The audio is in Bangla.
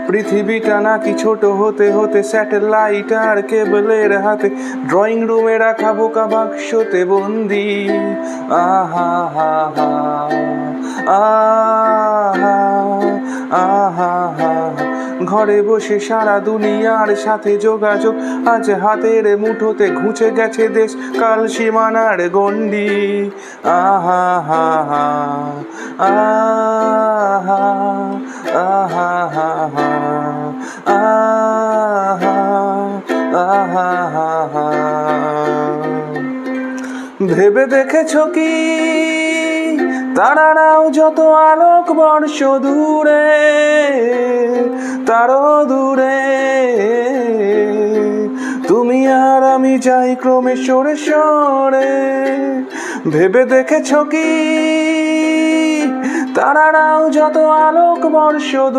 পৃথিবীটা নাকি ছোট হতে হতে স্যাটেলাইট আর কেবলের হাতে, ড্রয়িং রুমে রাখা বোকা বাক্সতে বন্দি। আহা হা হা আহা আহা হা, ঘরে বসে সারা দুনিয়ার সাথে যোগাযোগ, আজ হাতের মুঠোতে ঘুচে গেছে দেশ কাল সীমানার গণ্ডি। আহা হা হা আহা আহা হা হা আহা আহা হা হা। ভেবে দেখেছো কি তারারাও যত আলোক বর্ষ দূরে, তারও দূরে তুমি আর আমি যাই ক্রমে সরে সরে। ভেবে দেখেছো কি তারারাও যত আলোক বর্ষ